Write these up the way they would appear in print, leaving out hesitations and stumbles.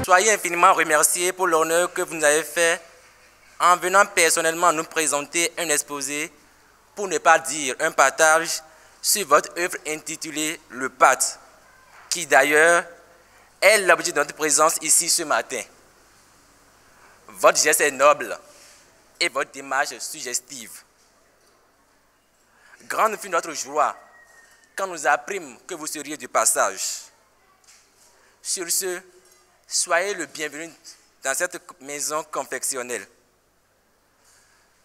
Soyez infiniment remerciés pour l'honneur que vous nous avez fait en venant personnellement nous présenter un exposé, pour ne pas dire un partage, sur votre œuvre intitulée « Le Pacte », qui d'ailleurs est l'objet de notre présence ici ce matin. Votre geste est noble et votre démarche suggestive. Grande fut notre joie quand nous apprîmes que vous seriez du passage. Sur ce, soyez le bienvenu dans cette maison confectionnelle.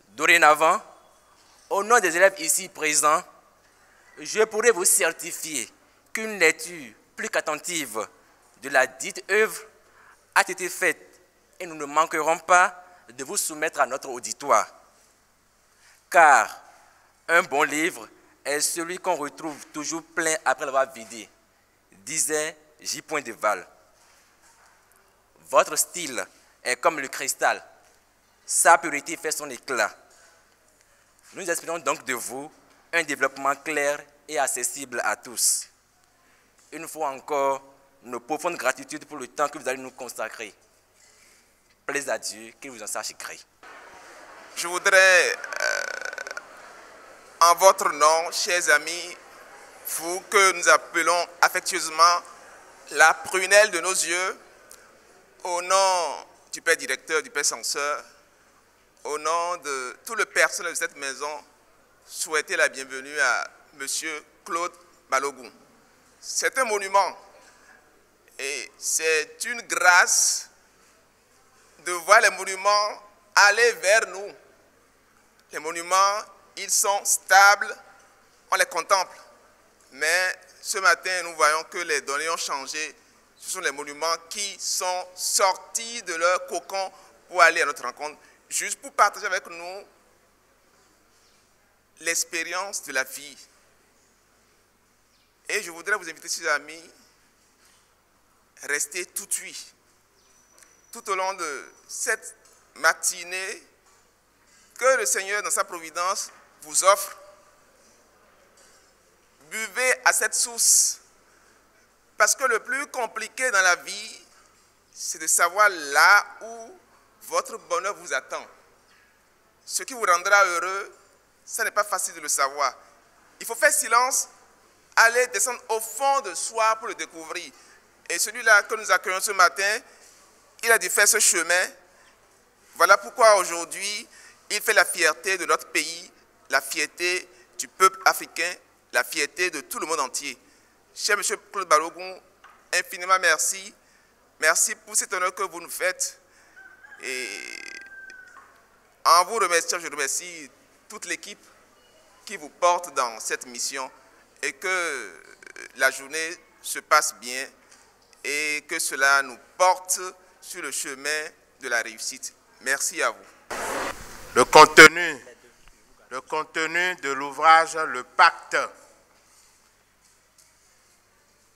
Dorénavant, au nom des élèves ici présents, je pourrais vous certifier qu'une lecture plus qu'attentive de la dite œuvre a été faite et nous ne manquerons pas de vous soumettre à notre auditoire. Car un bon livre est celui qu'on retrouve toujours plein après l'avoir vidé, disait J. de Val. Votre style est comme le cristal, sa pureté fait son éclat. Nous espérons donc de vous un développement clair et accessible à tous. Une fois encore, nos profondes gratitudes pour le temps que vous allez nous consacrer. Plaise à Dieu qu'il vous en sache gré. Je voudrais, en votre nom, chers amis, vous que nous appelons affectueusement la prunelle de nos yeux, au nom du Père directeur, du Père censeur, au nom de tout le personnel de cette maison, souhaiter la bienvenue à M. Claude Balogun. C'est un monument et c'est une grâce de voir les monuments aller vers nous. Les monuments, ils sont stables, on les contemple. Mais ce matin, nous voyons que les données ont changé. Ce sont les monuments qui sont sortis de leur cocon pour aller à notre rencontre, juste pour partager avec nous l'expérience de la vie. Et je voudrais vous inviter, chers amis, restez tout de suite, tout au long de cette matinée que le Seigneur, dans sa providence, vous offre. Buvez à cette source, parce que le plus compliqué dans la vie, c'est de savoir là où votre bonheur vous attend. Ce qui vous rendra heureux, ça n'est pas facile de le savoir. Il faut faire silence, aller descendre au fond de soi pour le découvrir. Et celui-là que nous accueillons ce matin, il a dû faire ce chemin. Voilà pourquoi aujourd'hui, il fait la fierté de notre pays, la fierté du peuple africain, la fierté de tout le monde entier. Cher M. Claude Balogun, infiniment merci. Merci pour cet honneur que vous nous faites. Et en vous remerciant, je remercie toute l'équipe qui vous porte dans cette mission et que la journée se passe bien et que cela nous porte sur le chemin de la réussite. Merci à vous. Le contenu de l'ouvrage Le Pacte.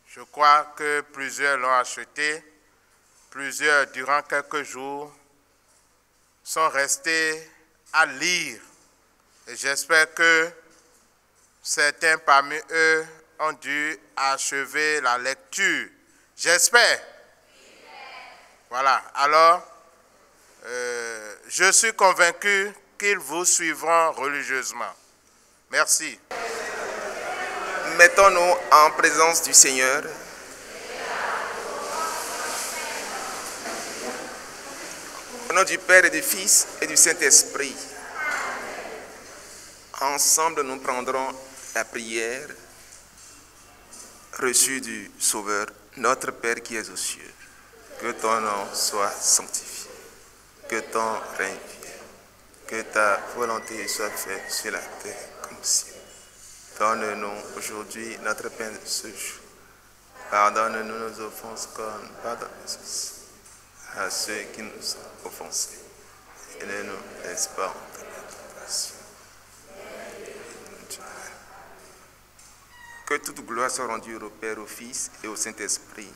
Je crois que plusieurs l'ont acheté, plusieurs durant quelques jours sont restés à lire. Et j'espère que certains parmi eux ont dû achever la lecture. J'espère. Voilà. Alors, je suis convaincu qu'ils vous suivront religieusement. Merci. Mettons-nous en présence du Seigneur. Au nom du Père et du Fils et du Saint-Esprit, ensemble nous prendrons la prière reçue du Sauveur, notre Père qui es aux cieux. Que ton nom soit sanctifié, que ton règne vienne, que ta volonté soit faite sur la terre comme au ciel. Donne-nous aujourd'hui notre pain de ce jour. Pardonne-nous nos offenses comme nous pardonnons aussi à ceux qui nous ont offensés. Et ne nous laisse pas entrer en tentation. Que toute gloire soit rendue au Père, au Fils et au Saint-Esprit.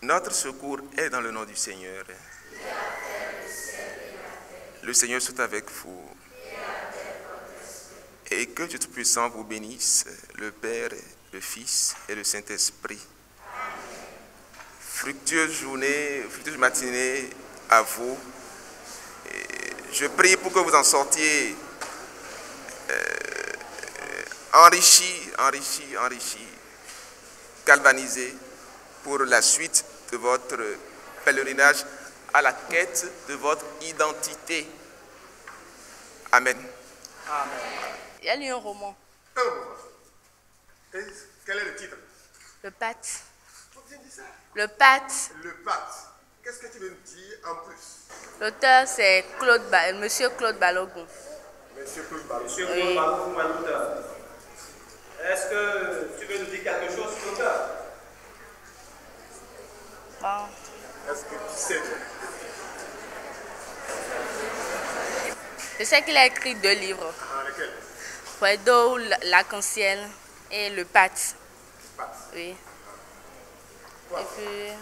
Notre secours est dans le nom du Seigneur. Le Seigneur soit avec vous. Et et que Dieu Tout-Puissant vous bénisse, le Père, le Fils et le Saint-Esprit. Fructueuse journée, fructueuse matinée à vous. Et je prie pour que vous en sortiez enrichis, galvanisés pour la suite de votre pèlerinage à la quête de votre identité. Amen. Amen. Il y a lu un roman. Un roman. Et quel est le titre? Le Pacte. Tu dis ça? Le Pacte. Le Pacte. Qu'est-ce que tu veux me dire en plus? L'auteur, c'est Monsieur Claude Balogun. Monsieur Claude Balogun. Monsieur Claude Balogun, l'auteur. Est-ce que tu veux nous dire quelque chose sur l'auteur? Bon. Est-ce que tu sais? Je sais qu'il a écrit 2 livres. Ah, lesquels? Wedo, L'Arc-en-Ciel et Le Pacte. Pacte. Oui. Et puis,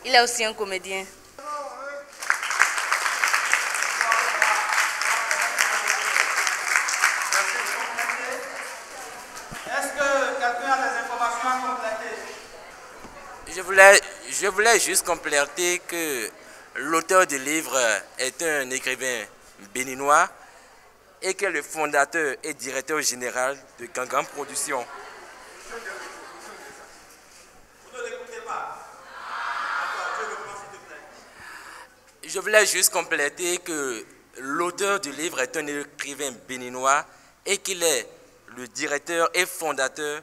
il est aussi un comédien. Est-ce que quelqu'un a des informations à compléter? Je voulais juste compléter que l'auteur du livre est un écrivain béninois et que le fondateur et directeur général de Gangan Productions. Vous ne l'écoutez pas. Je le prends, s'il te plaît. Je voulais juste compléter que l'auteur du livre est un écrivain béninois et qu'il est le directeur et fondateur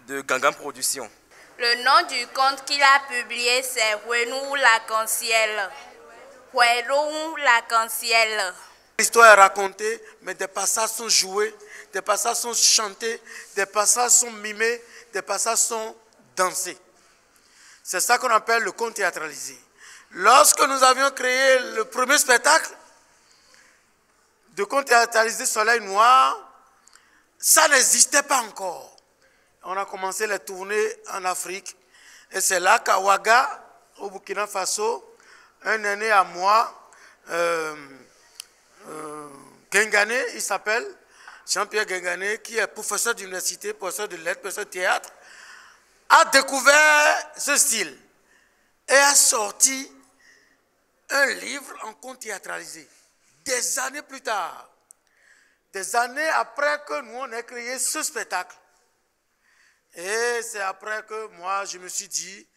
de Gangan Productions. Le nom du conte qu'il a publié, c'est Wenou L'Arc-en-Ciel. Wenou L'Arc-en-Ciel. L'histoire est racontée, mais des passages sont joués, des passages sont chantés, des passages sont mimés, des passages sont dansés. C'est ça qu'on appelle le conte théâtralisé. Lorsque nous avions créé le premier spectacle de conte théâtralisé Soleil Noir, ça n'existait pas encore. On a commencé les tournées en Afrique. Et c'est là qu'à Ouaga, au Burkina Faso, un aîné à moi, Gengané, il s'appelle, Jean-Pierre Gengané, qui est professeur d'université, professeur de lettres, professeur de théâtre, a découvert ce style et a sorti un livre en conte théâtralisé. Des années plus tard, des années après que nous on ait créé ce spectacle. Et c'est après que moi, je me suis dit,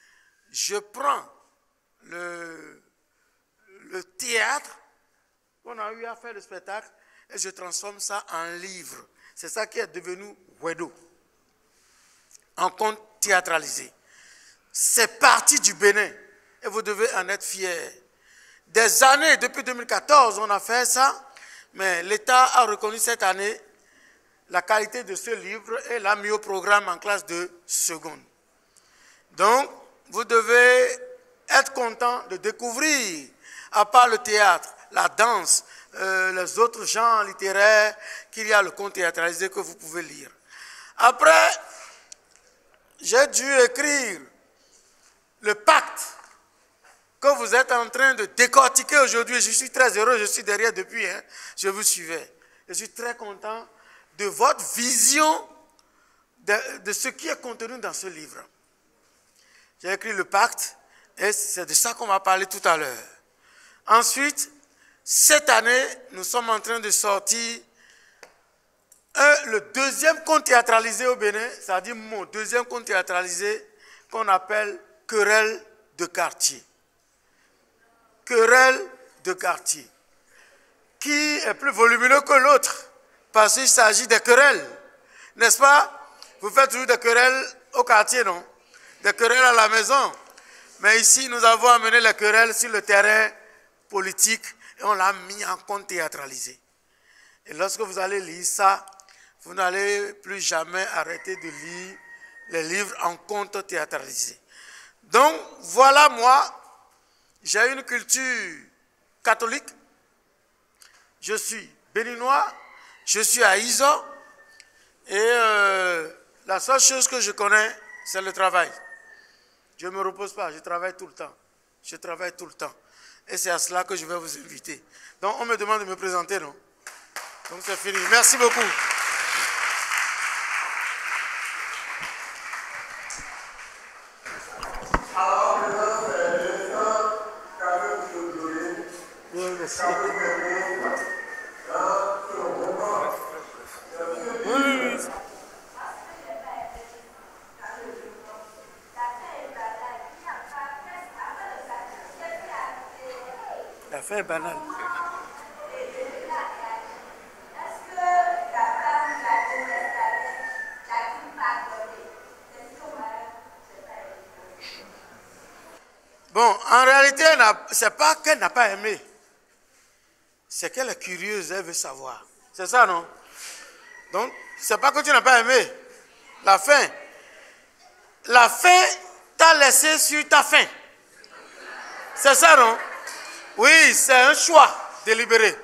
je prends le théâtre qu'on a eu à faire le spectacle et je transforme ça en livre. C'est ça qui est devenu Wedo, en conte théâtralisé. C'est parti du Bénin et vous devez en être fiers. Des années, depuis 2014, on a fait ça, mais l'État a reconnu cette année la qualité de ce livre et l'a mis au programme en classe de seconde. Donc, vous devez être content de découvrir, à part le théâtre, la danse, les autres genres littéraires, qu'il y a le conte théâtralisé que vous pouvez lire. Après, j'ai dû écrire le pacte que vous êtes en train de décortiquer aujourd'hui. Je suis très heureux, je suis derrière depuis, hein, je vous suivais. Je suis très content de votre vision de ce qui est contenu dans ce livre. J'ai écrit le pacte et c'est de ça qu'on va parler tout à l'heure. Ensuite, cette année, nous sommes en train de sortir le deuxième conte théâtralisé au Bénin, c'est-à-dire mon deuxième conte théâtralisé qu'on appelle Querelle de quartier. Querelle de quartier, qui est plus volumineux que l'autre. Parce qu'il s'agit des querelles, n'est-ce pas? Vous faites toujours des querelles au quartier, non? Des querelles à la maison. Mais ici, nous avons amené les querelles sur le terrain politique et on l'a mis en conte théâtralisé. Et lorsque vous allez lire ça, vous n'allez plus jamais arrêter de lire les livres en conte théâtralisé. Donc, voilà moi, j'ai une culture catholique, je suis béninois, je suis à Iso et la seule chose que je connais, c'est le travail. Je ne me repose pas, je travaille tout le temps. Je travaille tout le temps. Et c'est à cela que je vais vous inviter. Donc on me demande de me présenter, non? Donc c'est fini. Merci beaucoup. fin est banale. Bon, en réalité, ce n'est pas qu'elle n'a pas aimé. C'est qu'elle est curieuse, elle veut savoir. C'est ça, non? Donc, ce n'est pas que tu n'as pas aimé. La fin. La fin t'a laissé sur ta faim. C'est ça, non? Oui, c'est un choix délibéré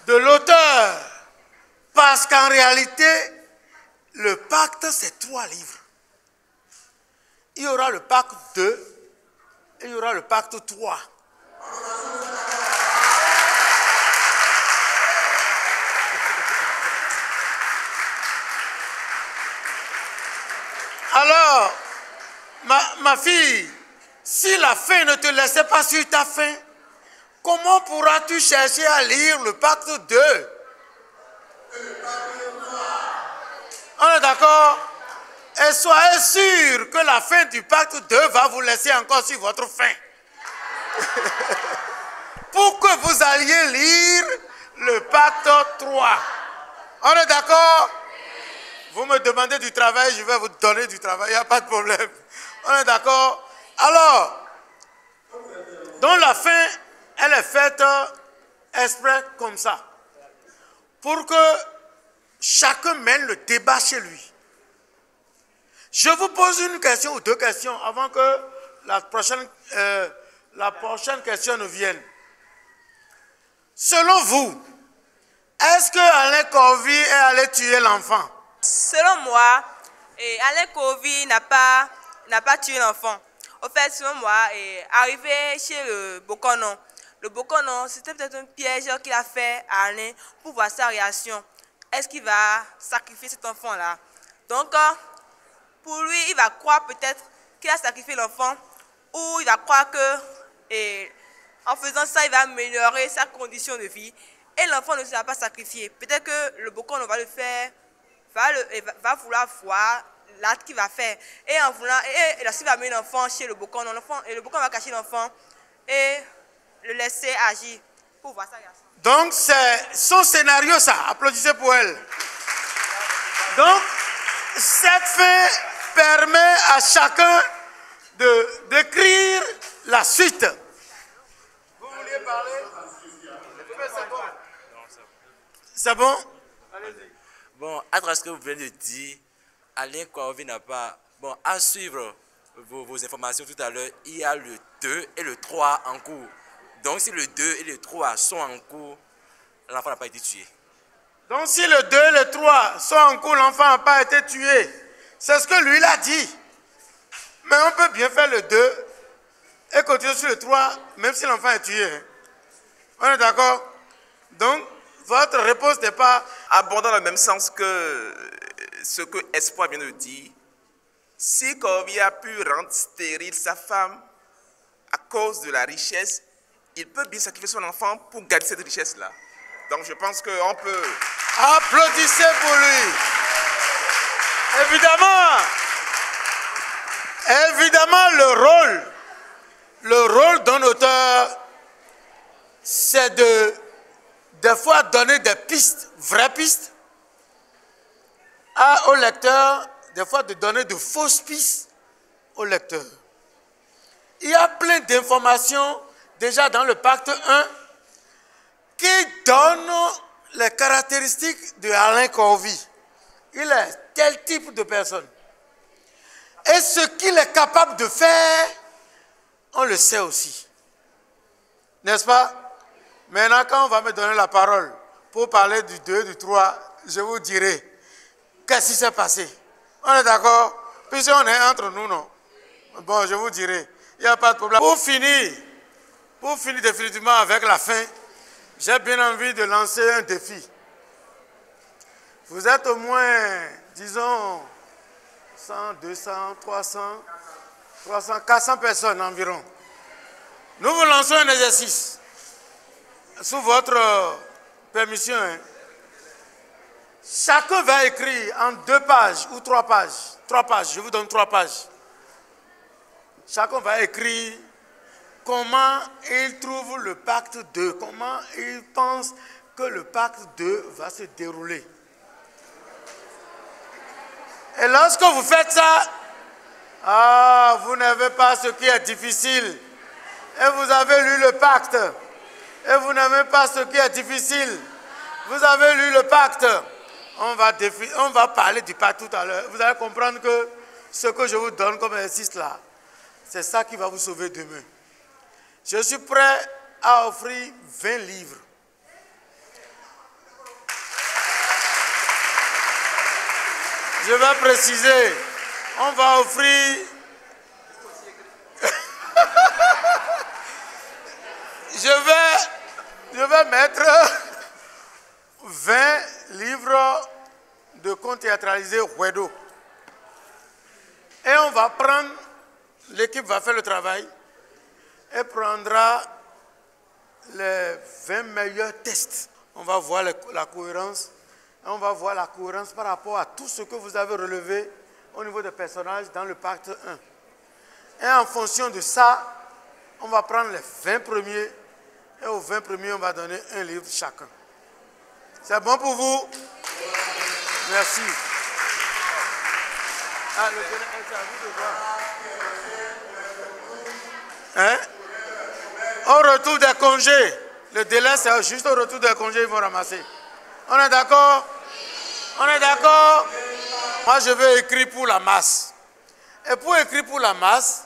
de l'auteur. Parce qu'en réalité, le pacte, c'est 3 livres. Il y aura le pacte 2 et il y aura le pacte 3. Alors, ma fille, si la faim ne te laissait pas sur ta faim, comment pourras-tu chercher à lire le pacte 2? On est d'accord? Et soyez sûr que la fin du pacte 2 va vous laisser encore sur votre faim. Pour que vous alliez lire le pacte 3. On est d'accord? Vous me demandez du travail, je vais vous donner du travail, il n'y a pas de problème. On est d'accord? Alors, donc la fin, elle est faite exprès comme ça. Pour que chacun mène le débat chez lui. Je vous pose une question ou 2 questions avant que la prochaine question ne vienne. Selon vous, est-ce que Alain Corvi est allé tuer l'enfant? Selon moi, Alain Corvi n'a pas tué l'enfant. En fait, selon moi, arrivé chez le Bokonon, c'était peut-être un piège qu'il a fait à Alain pour voir sa réaction. Est-ce qu'il va sacrifier cet enfant-là? Donc, pour lui, il va croire peut-être qu'il a sacrifié l'enfant, ou il va croire que, en faisant ça, il va améliorer sa condition de vie, et l'enfant ne sera pas sacrifié. Peut-être que le Bokonon va le faire, va vouloir voir l'acte qu'il va faire. Et en voulant, lorsqu'il va amener l'enfant chez le Bokonon, et le Bokonon va cacher l'enfant et le laisser agir pour voir sa réaction. Donc, c'est son scénario, ça. Applaudissez pour elle. Donc, cette fin permet à chacun d'écrire la suite. Vous vouliez parler? C'est bon? Allez-y. Bon, à travers ce que vous venez de dire, Alain Corvi n'a pas... Bon, à suivre vos informations tout à l'heure, il y a le 2 et le 3 en cours. Donc, si le 2 et le 3 sont en cours, l'enfant n'a pas été tué. Donc, si le 2 et le 3 sont en cours, l'enfant n'a pas été tué. C'est ce que lui, il a dit. Mais on peut bien faire le 2 et continuer sur le 3, même si l'enfant est tué. On est d'accord? Donc, votre réponse n'est pas... Abondant dans le même sens que ce que Espoir vient de dire. Si Corvi a pu rendre stérile sa femme à cause de la richesse, il peut bien sacrifier son enfant pour garder cette richesse-là. Donc je pense qu'on peut... Applaudissez pour lui. Évidemment, le rôle d'un auteur, c'est des fois donner des pistes, vraies pistes, au lecteur, des fois de donner de fausses pistes au lecteur. Il y a plein d'informations déjà dans le pacte 1 qui donnent les caractéristiques de Alain Corvi. Il est tel type de personne. Et ce qu'il est capable de faire, on le sait aussi. N'est-ce pas? Maintenant, quand on va me donner la parole pour parler du 2, du 3, je vous dirai qu'est-ce qui s'est passé. On est d'accord? Puisqu'on est entre nous, non? Bon, je vous dirai. Il n'y a pas de problème. Pour finir définitivement avec la fin, j'ai bien envie de lancer un défi. Vous êtes au moins, disons, 100, 200, 300, 400 personnes environ. Nous vous lançons un exercice. Sous votre permission, hein. Chacun va écrire en 2 pages ou 3 pages. 3 pages, je vous donne 3 pages. Chacun va écrire comment ils trouvent le pacte 2, comment ils pensent que le pacte 2 va se dérouler. Et lorsque vous faites ça, vous n'avez pas ce qui est difficile. Et vous avez lu le pacte. Et vous n'avez pas ce qui est difficile. Vous avez lu le pacte. On va parler du pacte tout à l'heure. Vous allez comprendre que ce que je vous donne comme exercice là, c'est ça qui va vous sauver demain. Je suis prêt à offrir 20 livres. Je vais préciser, on va offrir je vais mettre 20 livres de contes théâtralisés Wedo. Et on va prendre, l'équipe va faire le travail et prendra les 20 meilleurs tests. On va voir la cohérence. On va voir la cohérence par rapport à tout ce que vous avez relevé au niveau des personnages dans le pacte 1. Et en fonction de ça, on va prendre les 20 premiers et aux 20 premiers, on va donner un livre chacun. C'est bon pour vous? Merci. Ah, le délai est à vous de voir. Hein? Au retour des congés, le délai c'est juste au retour des congés, ils vont ramasser. On est d'accord? On est d'accord? Moi, je vais écrire pour la masse. Et pour écrire pour la masse,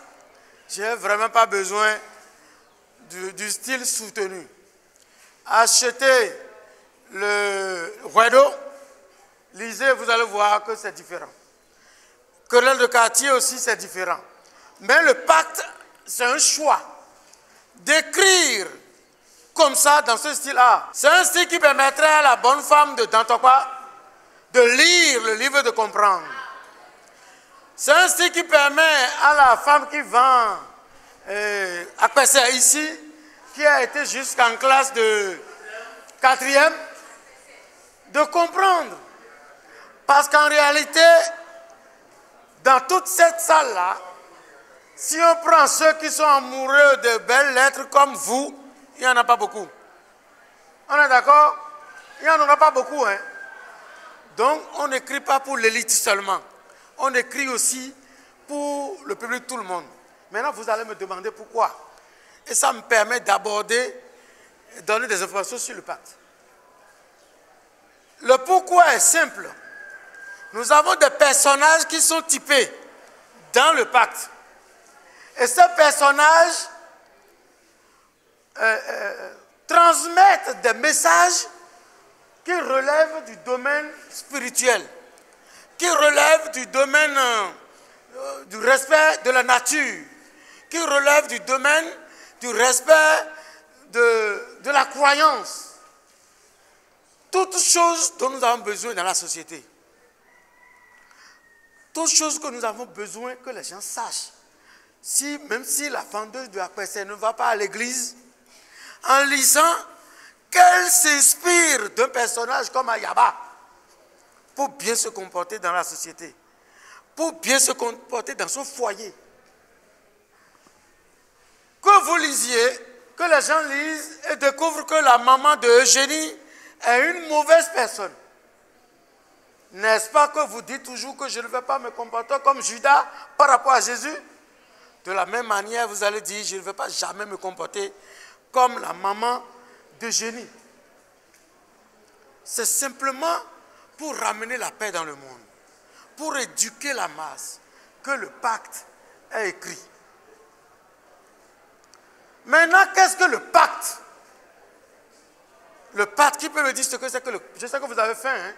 je n'ai vraiment pas besoin du style soutenu. Achetez le Wedo, lisez, vous allez voir que c'est différent. Querelle de quartier aussi, c'est différent. Mais le pacte, c'est un choix d'écrire comme ça, dans ce style-là. C'est un style qui permettrait à la bonne femme de Dantokwa de lire le livre, de comprendre. C'est un style qui permet à la femme qui vend à Pessé ici, qui a été jusqu'en classe de 4e, de comprendre. Parce qu'en réalité, dans toute cette salle-là, si on prend ceux qui sont amoureux de belles lettres comme vous, il n'y en a pas beaucoup. On est d'accord? Il n'y en aura pas beaucoup. Hein? Donc, on n'écrit pas pour l'élite seulement. On écrit aussi pour le public, tout le monde. Maintenant, vous allez me demander pourquoi. Et ça me permet d'aborder, donner des informations sur le pacte. Le pourquoi est simple. Nous avons des personnages qui sont typés dans le pacte. Et ces personnages transmettent des messages qui relèvent du domaine spirituel, qui relèvent du domaine du respect de la nature, qui relèvent du domaine du respect de la croyance. Toutes choses dont nous avons besoin dans la société. Toutes choses que nous avons besoin que les gens sachent. Même si la vendeuse de la Pessé ne va pas à l'église, en lisant qu'elle s'inspire d'un personnage comme Ayaba pour bien se comporter dans la société, pour bien se comporter dans son foyer. Que vous lisiez, que les gens lisent et découvrent que la maman de Eugénie est une mauvaise personne. N'est-ce pas que vous dites toujours que je ne vais pas me comporter comme Judas par rapport à Jésus? De la même manière, vous allez dire, je ne vais pas jamais me comporter comme la maman d'Eugénie. C'est simplement pour ramener la paix dans le monde, pour éduquer la masse, que le pacte est écrit. Maintenant, qu'est-ce que le pacte? Le pacte, qui peut me dire ce que c'est que le... Je sais que vous avez fait, hein?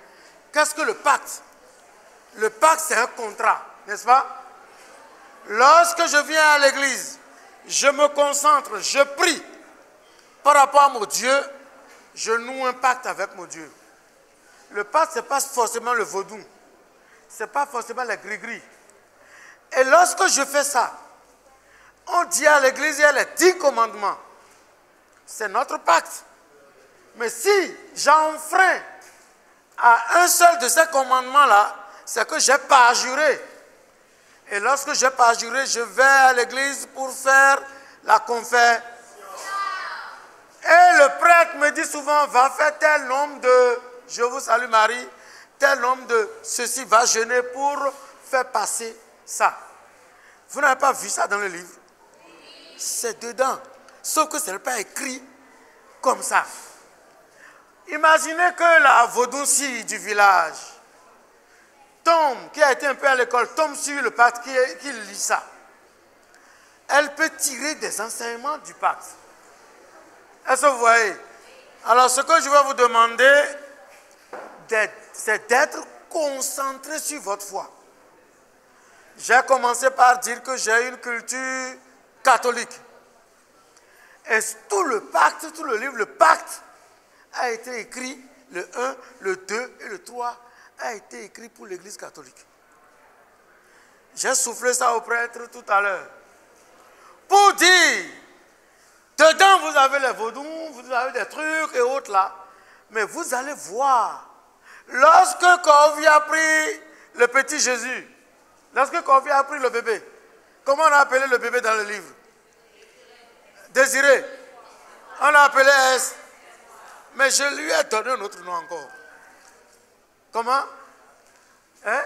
Qu'est-ce que le pacte? Le pacte, c'est un contrat, n'est-ce pas? Lorsque je viens à l'église, je me concentre, je prie par rapport à mon Dieu, je noue un pacte avec mon Dieu. Le pacte, ce n'est pas forcément le vaudou, ce n'est pas forcément les gris-gris. Et lorsque je fais ça, on dit à l'église, il y a les 10 commandements. C'est notre pacte. Mais si j'enfreins à un seul de ces commandements-là, c'est que je n'ai pas juré. Et lorsque je n'ai pas juré, je vais à l'église pour faire la confession. Et le prêtre me dit souvent, va faire tel nombre de, je vous salue Marie, tel nombre de ceci, va jeûner pour faire passer ça. Vous n'avez pas vu ça dans le livre? C'est dedans. Sauf que ce n'est pas écrit comme ça. Imaginez que la vaudoucie du village tombe, qui a été un peu à l'école, tombe sur le pacte, qui lit ça. Elle peut tirer des enseignements du pacte. Est-ce que vous voyez? Alors ce que je vais vous demander, c'est d'être concentré sur votre foi. J'ai commencé par dire que j'ai une culture catholique. Et tout le pacte, tout le livre, le pacte a été écrit, le 1, le 2 et le 3 a été écrit pour l'Église catholique. J'ai soufflé ça au prêtre tout à l'heure. Pour dire, dedans vous avez les vaudous, vous avez des trucs et autres là. Mais vous allez voir, lorsque Corvi a pris le petit Jésus, lorsque Corvi a pris le bébé, comment on a appelé le bébé dans le livre? Désiré. On l'a appelé S. Mais je lui ai donné un autre nom encore. Comment? Hein?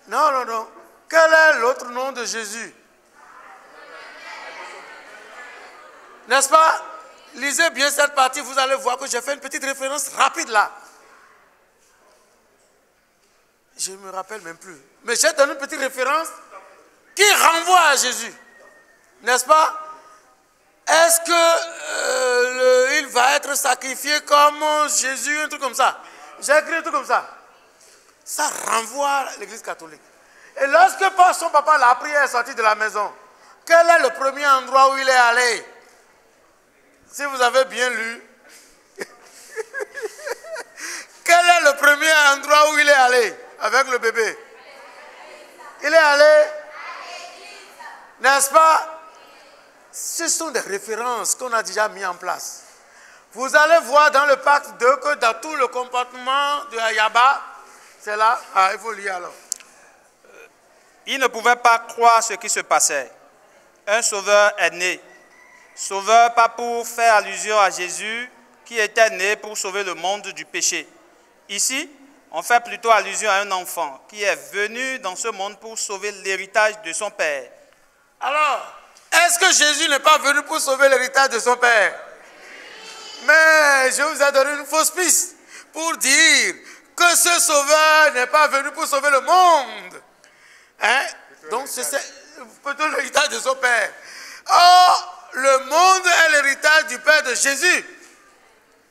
Non, non, non. Quel est l'autre nom de Jésus? N'est-ce pas? Lisez bien cette partie, vous allez voir que j'ai fait une petite référence rapide là. Je ne me rappelle même plus. Mais j'ai donné une petite référence qui renvoie à Jésus. N'est-ce pas? Est-ce que il va être sacrifié comme Jésus, un truc comme ça? J'ai écrit un truc comme ça. Ça renvoie à l'Église catholique. Et lorsque son papa l'a pris et est sorti de la maison, quel est le premier endroit où il est allé? Si vous avez bien lu, quel est le premier endroit où il est allé avec le bébé? Il est allé, n'est-ce pas? Ce sont des références qu'on a déjà mis en place. Vous allez voir dans le pacte 2 que dans tout le comportement de Ayaba, c'est là, il faut lire alors. Il ne pouvait pas croire ce qui se passait. Un sauveur est né. Sauveur pas pour faire allusion à Jésus qui était né pour sauver le monde du péché. Ici, on fait plutôt allusion à un enfant qui est venu dans ce monde pour sauver l'héritage de son père. Alors, est-ce que Jésus n'est pas venu pour sauver l'héritage de son père? Mais je vous ai donné une fausse piste pour dire que ce sauveur n'est pas venu pour sauver le monde. Hein? Donc c'est plutôt l'héritage de son père. Or, le monde est l'héritage du père de Jésus.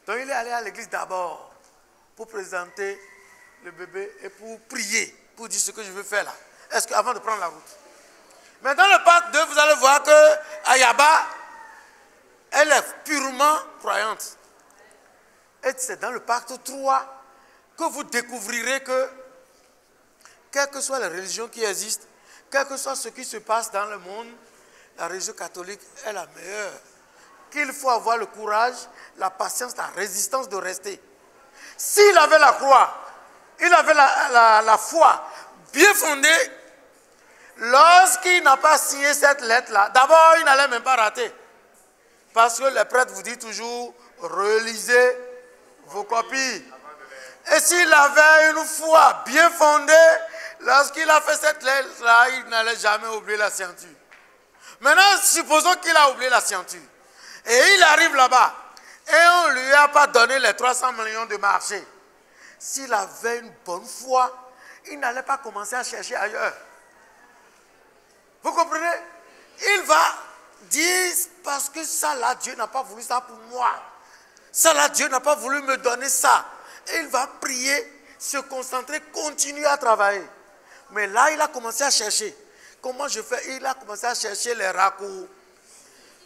Donc il est allé à l'église d'abord pour présenter le bébé et pour prier, pour dire ce que je veux faire là. Est-ce que avant de prendre la route? Mais dans le pacte 2, vous allez voir que Ayaba, elle est purement croyante. Et c'est dans le pacte 3 que vous découvrirez que, quelles que soient les religions qui existent, quel que soit ce qui se passe dans le monde, la religion catholique est la meilleure. Qu'il faut avoir le courage, la patience, la résistance de rester. S'il avait la croix, il avait la foi bien fondée, lorsqu'il n'a pas signé cette lettre-là, d'abord, il n'allait même pas rater. Parce que les prêtres vous disent toujours, relisez vos copies. Et s'il avait une foi bien fondée, lorsqu'il a fait cette lettre-là, il n'allait jamais oublier la ceinture. Maintenant, supposons qu'il a oublié la ceinture. Et il arrive là-bas. Et on ne lui a pas donné les 300 millions de marché. S'il avait une bonne foi, il n'allait pas commencer à chercher ailleurs. Vous comprenez? Il va dire, parce que ça là, Dieu n'a pas voulu ça pour moi. Ça là, Dieu n'a pas voulu me donner ça. Et il va prier, se concentrer, continuer à travailler. Mais là, il a commencé à chercher. Comment je fais? Il a commencé à chercher les raccourcis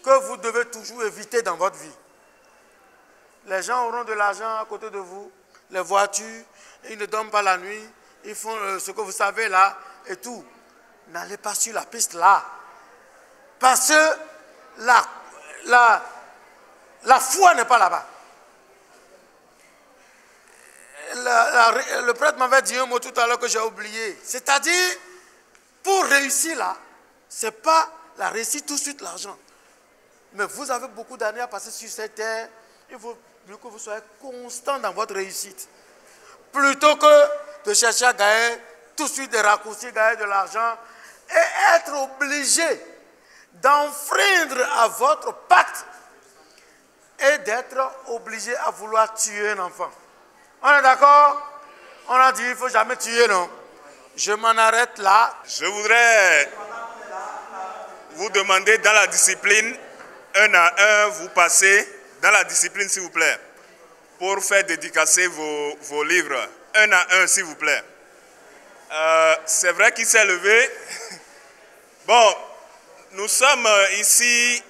que vous devez toujours éviter dans votre vie. Les gens auront de l'argent à côté de vous, les voitures, ils ne dorment pas la nuit, ils font ce que vous savez là et tout. N'allez pas sur la piste là. Parce que la foi n'est pas là-bas. Le prêtre m'avait dit un mot tout à l'heure que j'ai oublié. C'est-à-dire, pour réussir là, ce n'est pas la réussite, tout de suite l'argent. Mais vous avez beaucoup d'années à passer sur cette terre. Il faut mieux que vous soyez constant dans votre réussite. Plutôt que de chercher à gagner tout de suite des raccourcis, gagner de l'argent et être obligé d'enfreindre à votre pacte et d'être obligé à vouloir tuer un enfant. On est d'accord? On a dit il ne faut jamais tuer, non? Je m'en arrête là. Je voudrais vous demander dans la discipline, un à un, vous passez dans la discipline s'il vous plaît, pour faire dédicacer vos livres. Un à un s'il vous plaît. C'est vrai qu'il s'est levé. Bon, nous sommes ici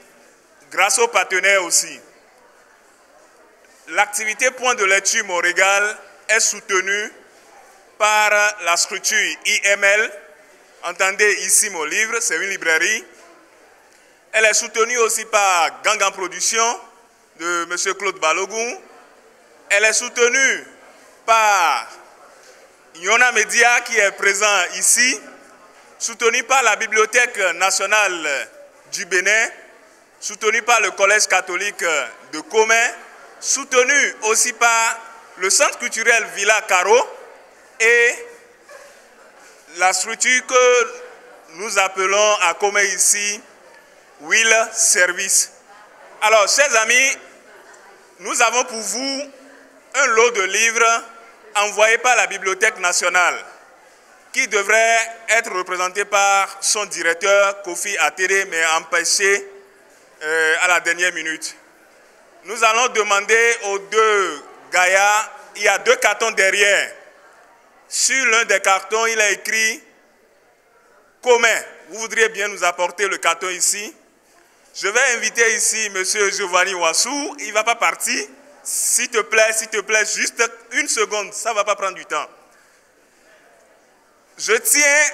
grâce aux partenaires aussi. L'activité Point de lecture Montréal est soutenue par la structure IML. Entendez ici mon livre, c'est une librairie. Elle est soutenue aussi par Gangan Production de M. Claude Balogun. Elle est soutenue par Yona Media qui est présent ici, soutenue par la Bibliothèque nationale du Bénin, soutenue par le Collège catholique de Comé, soutenue aussi par le Centre culturel Villa Caro et la structure que nous appelons à Comé ici, Will Service. Alors, chers amis, nous avons pour vous un lot de livres envoyés par la Bibliothèque nationale qui devrait être représenté par son directeur, Kofi Atere, mais empêché à la dernière minute. Nous allons demander aux deux Gaïa, il y a 2 cartons derrière. Sur l'un des cartons, il a écrit « Comment ?» Vous voudriez bien nous apporter le carton ici? Je vais inviter ici M. Giovanni Wassou. Il ne va pas partir. S'il te plaît, juste une seconde. Ça ne va pas prendre du temps. Je tiens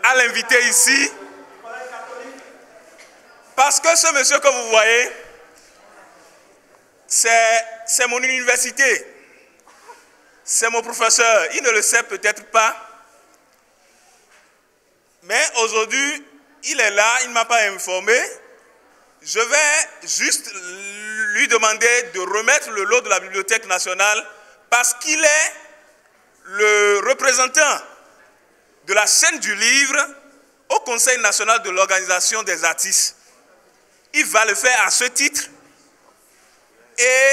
à l'inviter ici parce que ce monsieur que vous voyez, c'est mon université. C'est mon professeur. Il ne le sait peut-être pas. Mais aujourd'hui, il est là, il ne m'a pas informé. Je vais juste lui demander de remettre le lot de la Bibliothèque nationale parce qu'il est le représentant de la chaîne du livre au Conseil national de l'organisation des artistes. Il va le faire à ce titre et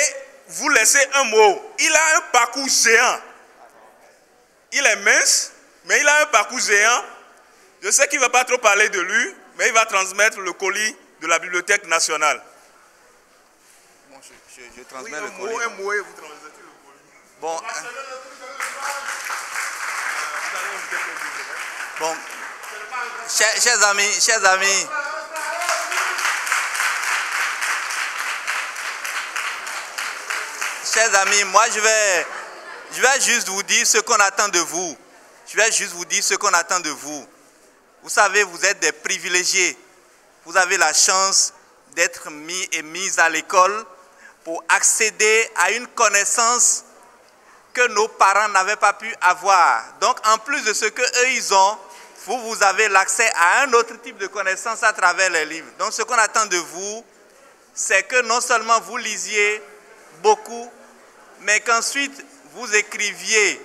vous laissez un mot. Il a un parcours géant. Il est mince, mais il a un parcours géant. Je sais qu'il ne va pas trop parler de lui, mais il va transmettre le colis de la Bibliothèque nationale. Bon, je transmets le colis. Un mot et vous transmettez le colis. Bon, bon. Chers amis, moi je vais juste vous dire ce qu'on attend de vous. Vous savez, vous êtes des privilégiés. Vous avez la chance d'être mis et mise à l'école pour accéder à une connaissance que nos parents n'avaient pas pu avoir. Donc, en plus de ce qu'eux, ils ont, vous avez l'accès à un autre type de connaissance à travers les livres. Donc, ce qu'on attend de vous, c'est que non seulement vous lisiez beaucoup, mais qu'ensuite, vous écriviez.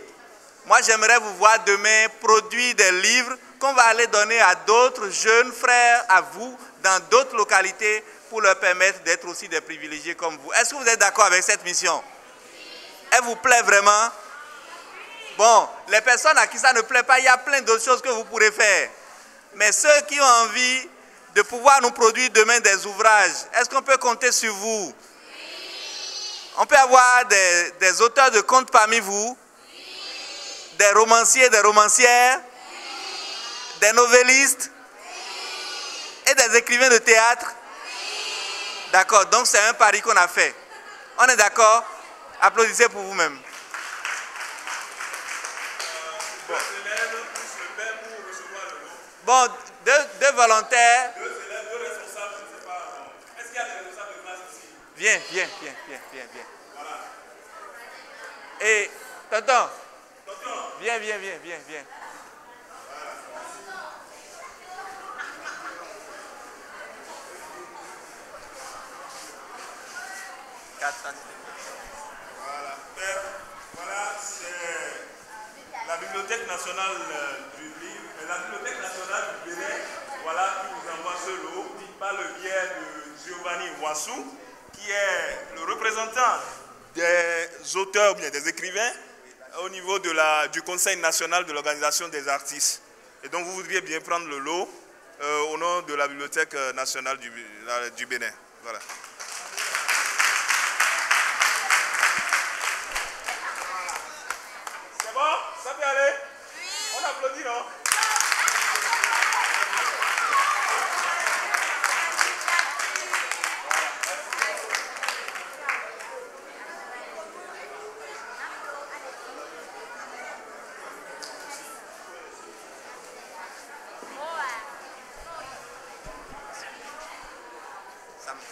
Moi, j'aimerais vous voir demain produire des livres qu'on va aller donner à d'autres jeunes frères à vous dans d'autres localités pour leur permettre d'être aussi des privilégiés comme vous. Est-ce que vous êtes d'accord avec cette mission? Elle vous plaît vraiment? Bon, les personnes à qui ça ne plaît pas, il y a plein d'autres choses que vous pourrez faire. Mais ceux qui ont envie de pouvoir nous produire demain des ouvrages, est-ce qu'on peut compter sur vous? On peut avoir des auteurs de contes parmi vous? Des romanciers, des romancières? Des novellistes? Et des écrivains de théâtre? D'accord, donc c'est un pari qu'on a fait. On est d'accord? Applaudissez pour vous-même. Bon, deux volontaires. Deux responsables, je ne sais pas. Est-ce qu'il y a des responsables de classe ici? Viens. Voilà. Et, tonton. Viens. Voilà, Père, voilà, c'est la Bibliothèque nationale du livre, la Bibliothèque nationale du Bénin, voilà, qui nous envoie ce lot par le biais de Giovanni Wassou, qui est le représentant des auteurs, bien des écrivains, au niveau du Conseil national de l'organisation des artistes. Et donc vous voudriez bien prendre le lot au nom de la Bibliothèque nationale du Bénin. Voilà. C'est bon? Ça peut aller? Oui. On applaudit, non?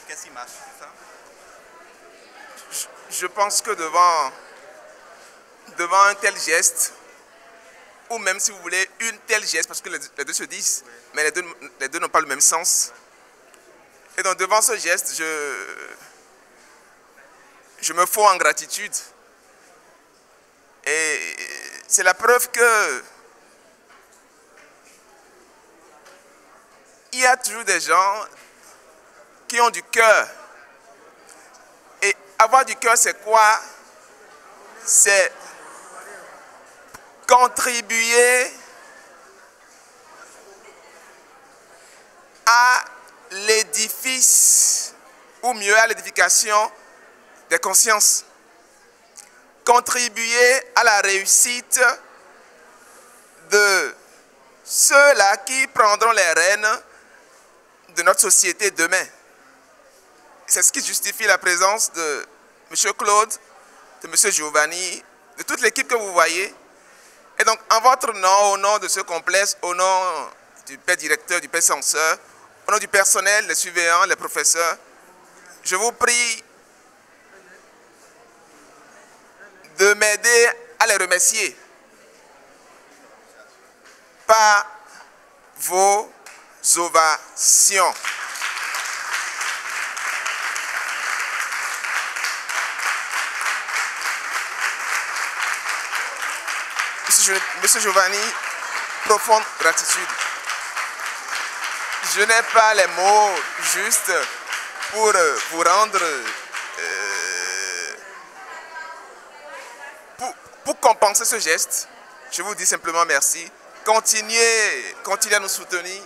Qu'est-ce qui marche, c'est ça? Je pense que devant un tel geste, ou même si vous voulez une telle geste, parce que les deux se disent, oui, mais les deux n'ont pas le même sens. Et donc devant ce geste, je me fous en gratitude. Et c'est la preuve que il y a toujours des gens qui ont du cœur. Et avoir du cœur, c'est quoi? C'est contribuer à l'édifice, ou mieux à l'édification des consciences. Contribuer à la réussite de ceux-là qui prendront les rênes de notre société demain. C'est ce qui justifie la présence de M. Claude, de M. Giovanni, de toute l'équipe que vous voyez. Et donc, en votre nom, au nom de ce complexe, au nom du père directeur, du père censeur, au nom du personnel, les surveillants, les professeurs, je vous prie de m'aider à les remercier par vos ovations. Monsieur Giovanni, profonde gratitude. Je n'ai pas les mots justes pour vous rendre, pour compenser ce geste. Je vous dis simplement merci. Continuez à nous soutenir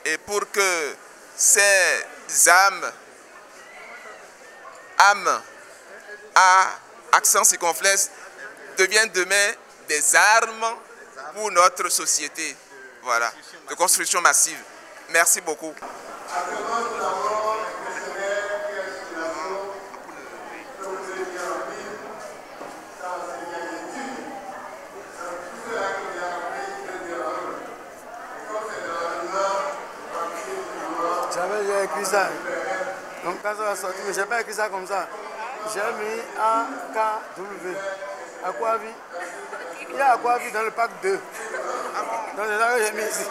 et pour que ces âmes à accent circonflexe deviennent demain des armes pour notre société, voilà, de construction massive. Merci beaucoup. J'avais écrit ça. Donc quand ça va sortir, mais je n'ai pas écrit ça comme ça. J'ai mis AKW. Aquavi. Il y a Aquavi dans le pack 2. Donc c'est ça que j'ai mis ici.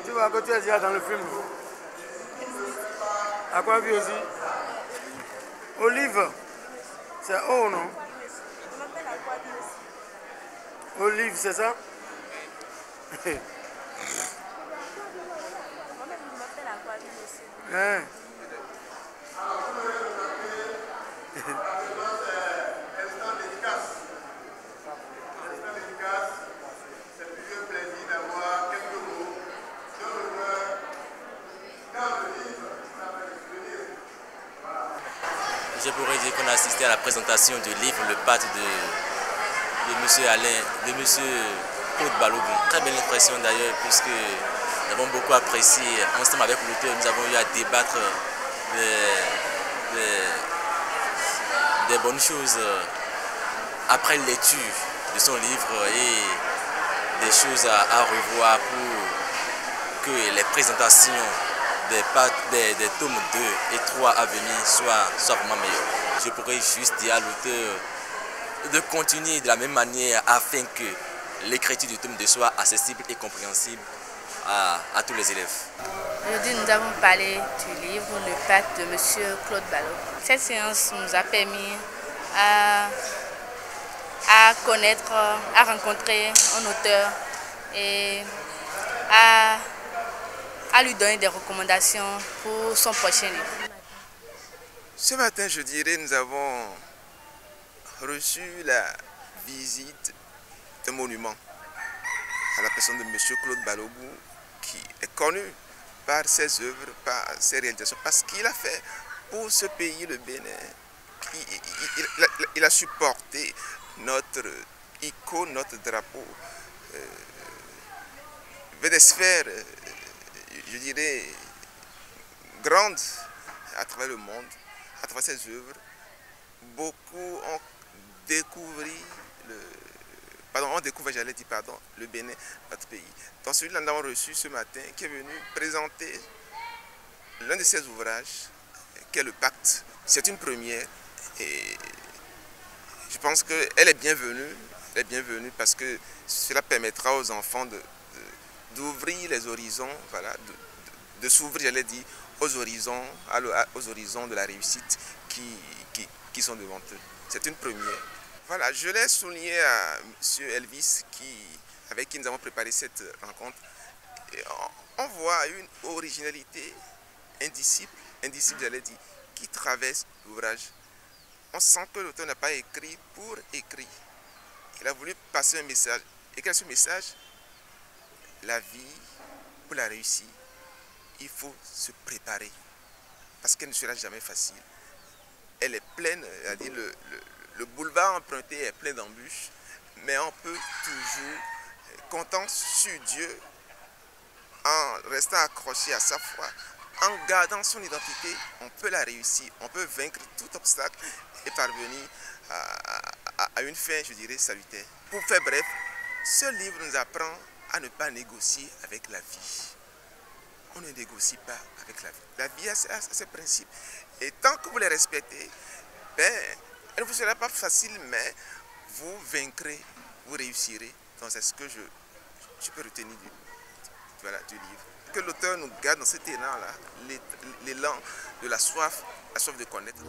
Tu vois que tu es déjà dans le film. Aquavi aussi. Olive. C'est O, non? Olive, c'est ça? Hein? Je pourrais dire qu'on a assisté à la présentation du livre Le Pacte de M. Alain, de M. Claude Balogun. Très belle impression d'ailleurs, puisque nous avons beaucoup apprécié, ensemble avec l'auteur, nous avons eu à débattre des bonnes choses après lecture de son livre et des choses à revoir pour que les présentations des tomes 2 et 3 à venir soient vraiment meilleurs. Je pourrais juste dire à l'auteur de continuer de la même manière afin que l'écriture du tome 2 soit accessible et compréhensible à tous les élèves. Aujourd'hui, nous avons parlé du livre Le Pacte de M. Claude Balogu. Cette séance nous a permis à connaître, à rencontrer un auteur et à lui donner des recommandations pour son prochain livre. Ce matin, je dirais, nous avons reçu la visite d'un monument à la personne de M. Claude Balogu, qui est connu par ses œuvres, par ses réalisations, parce qu'il a fait pour ce pays, le Bénin. Il a supporté notre icône, notre drapeau, vers des sphères, je dirais, grandes à travers le monde, à travers ses œuvres. Beaucoup ont découvert le Bénin, notre pays. Dans celui-là, nous avons reçu ce matin, qui est venu présenter l'un de ses ouvrages, qui est Le Pacte. C'est une première et je pense qu'elle est bienvenue. Elle est bienvenue parce que cela permettra aux enfants d'ouvrir les horizons, voilà, de s'ouvrir, j'allais dire, aux horizons de la réussite qui sont devant eux. C'est une première. Voilà, je l'ai souligné à M. Elvis, avec qui nous avons préparé cette rencontre. Et on voit une originalité indicible, j'allais dire, qui traverse l'ouvrage. On sent que l'auteur n'a pas écrit pour écrire. Il a voulu passer un message. Et quel est ce message? La vie, pour la réussir, il faut se préparer. Parce qu'elle ne sera jamais facile. Elle est pleine, c'est-à-dire le boulevard emprunté est plein d'embûches, mais on peut toujours, comptant sur Dieu, en restant accroché à sa foi, en gardant son identité, on peut la réussir, on peut vaincre tout obstacle et parvenir à une fin, je dirais, salutaire. Pour faire bref, ce livre nous apprend à ne pas négocier avec la vie. On ne négocie pas avec la vie. La vie a ses principes. Et tant que vous les respectez, elle ne vous sera pas facile, mais vous vaincrez, vous réussirez. Donc c'est ce que je peux retenir du livre. Que l'auteur nous garde dans cet élan-là, l'élan de la soif de connaître.